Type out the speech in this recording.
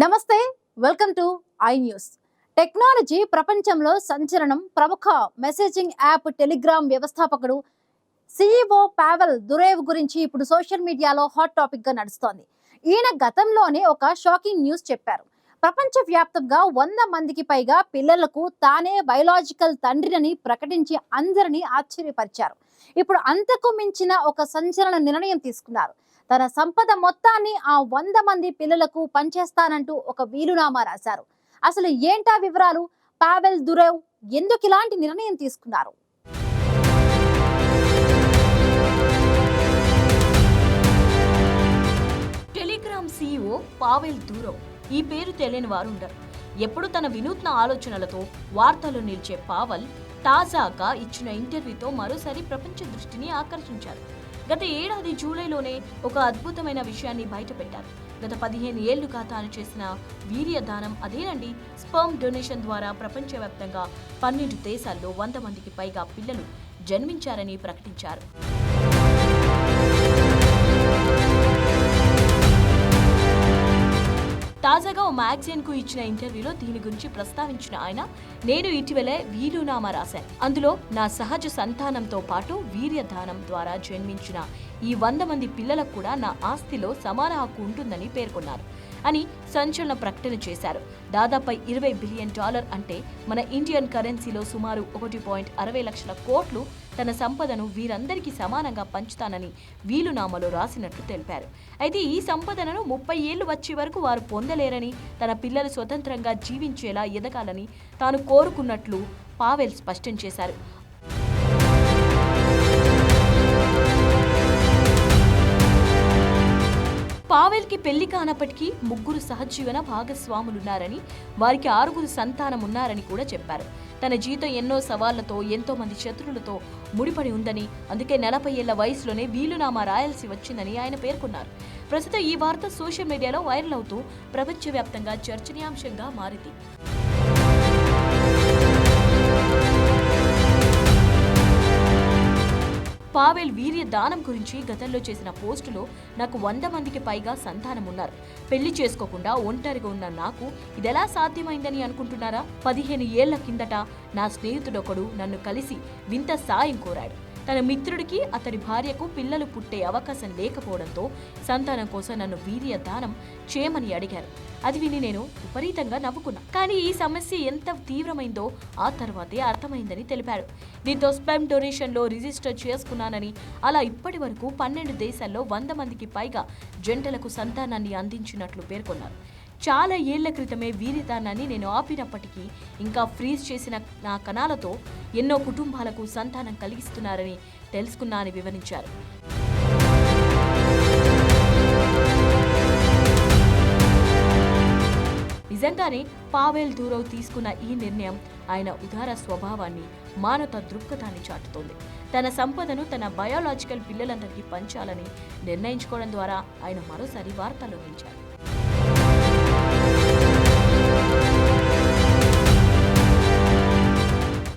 నమస్తే, welcome to I news. Technology ప్రపంచంలో సంచలనం. ప్రముఖ మెసేజింగ్ యాప్ టెలిగ్రామ్ వ్యవస్థాపకుడు సిఇఓ పావెల్ దురేవ్ గురించి ఇప్పుడు సోషల్ మీడియాలో హాట్ టాపిక్ గా నడుస్తోంది. ఈయన గతంలోనే ఒక షాకింగ్ న్యూస్ చెప్పారు. ప్రపంచవ్యాప్తంగా 100 మందికి పైగా పిల్లలకు తానే బయోలాజికల్ తండ్రిని ప్రకటించి అందరినీ ఆశ్చర్యపరిచారు. ఇప్పుడు అంతకు మించిన ఒక సంచలన నిర్ణయం తీసుకున్నారు. తన సంపద మొత్తాన్ని ఆ 100 మంది పిల్లలకు పంచేస్తానంటూ ఒక వీలునామా రాశారు. అసలు ఏంటా వివరాలు? పావెల్ దురేవ్ ఎందుకు ఇలాంటి నిర్ణయం తీసుకున్నారు? టెలిగ్రామ్ సీఈఓ పావెల్ దురేవ్ ఈ పేరు తెలియని వారు ఉండరు. ఎప్పుడు తన వినూత్న ఆలోచనలతో వార్తల్లో నిలిచే పావెల్ తాజాగా ఇచ్చిన ఇంటర్వ్యూతో మరోసారి ప్రపంచ దృష్టిని ఆకర్షించారు. గత ఏడాది జూలైలోనే ఒక అద్భుతమైన విషయాన్ని బయటపెట్టారు. గత 15 ఏళ్లుగా తాను చేసిన వీర్యదానం అదేనండి. స్పర్మ్ డొనేషన్ ద్వారా ప్రపంచవ్యాప్తంగా 12 దేశాల్లో 100 మందికి పైగా పిల్లలు జన్మించారని ప్రకటించారు. తాజాగా ఓ మ్యాగజైన్ కు ఇచ్చిన ఇంటర్వ్యూలో దీని గురించి ప్రస్తావించిన ఆయన, నేను ఇటీవలే వీలునామా రాశాను. అందులో నా సహజ సంతానంతో పాటు వీర్యదానం ద్వారా జన్మించిన ఈ 100 మంది పిల్లలకు కూడా నా ఆస్తిలో సమాన హక్కు ఉంటుందని పేర్కొన్నారు అని సంచలన ప్రకటన చేశారు. దాదాపు $20 బిలియన్ అంటే మన ఇండియన్ కరెన్సీలో సుమారు 1.60 లక్షల కోట్లు తన సంపదను వీరందరికీ సమానంగా పంచుతానని వీలునామాలో రాసినట్లు తెలిపారు. అయితే ఈ సంపదను 30 ఏళ్లు వచ్చే వరకు వారు పొందలేరని, తన పిల్లలు స్వతంత్రంగా జీవించేలా ఎదగాలని తాను కోరుకున్నట్లు పావెల్ స్పష్టం చేశారు. పావెల్ కి పెళ్లి కానప్పటికీ 3 సహజీవన భాగస్వాములున్నారని, వారికి 6 సంతానం ఉన్నారని కూడా చెప్పారు. తన జీవితం ఎన్నో సవాళ్లతో, ఎంతో మంది శత్రువులతో ముడిపడి ఉందని, అందుకే 40 ఏళ్ల వయసులోనే వీలునామా రాయాల్సి వచ్చిందని ఆయన పేర్కొన్నారు. ప్రస్తుతం ఈ వార్త సోషల్ మీడియాలో వైరల్ అవుతూ ప్రపంచవ్యాప్తంగా చర్చనీయాంశంగా మారింది. పావెల్ వీర్య దానం గురించి గతంలో చేసిన పోస్టులో, నాకు 100 మందికి పైగా సంతానం ఉన్నారు. పెళ్లి చేసుకోకుండా ఒంటరిగా ఉన్న నాకు ఇదెలా సాధ్యమైందని అనుకుంటున్నారా? 15 ఏళ్ల కిందట నా స్నేహితుడొకడు నన్ను కలిసి వింత సాయం కోరాడు. తన మిత్రుడికి, అతడి భార్యకు పిల్లలు పుట్టే అవకాశం లేకపోవడంతో సంతానం కోసం నన్ను వీర్య దానం చేయమని అడిగారు. అది విని నేను విపరీతంగా నవ్వుకున్నా. కానీ ఈ సమస్య ఎంత తీవ్రమైందో ఆ తర్వాతే అర్థమైందని తెలిపారు. దీంతో స్పెర్మ్ డొనేషన్లో రిజిస్టర్ చేసుకున్నానని, అలా ఇప్పటి వరకు 12 దేశాల్లో 100 మందికి పైగా జంటలకు సంతానాన్ని అందించినట్లు పేర్కొన్నారు. చాలా ఏళ్ల క్రితమే వీర్యదానాన్ని నేను ఆపినప్పటికీ ఇంకా ఫ్రీజ్ చేసిన నా కణాలతో ఎన్నో కుటుంబాలకు సంతానం కలిగిస్తున్నారని తెలుసుకున్నా అని వివరించారు. నిజంగానే పావెల్ దురేవ్ తీసుకున్న ఈ నిర్ణయం ఆయన ఉదార స్వభావాన్ని, మానవతా దృక్పథాన్ని చాటుతోంది. తన సంపదను తన బయోలాజికల్ పిల్లలందరికీ పంచాలని నిర్ణయించుకోవడం ద్వారా ఆయన మరోసారి వార్తల్లో నిలిచారు.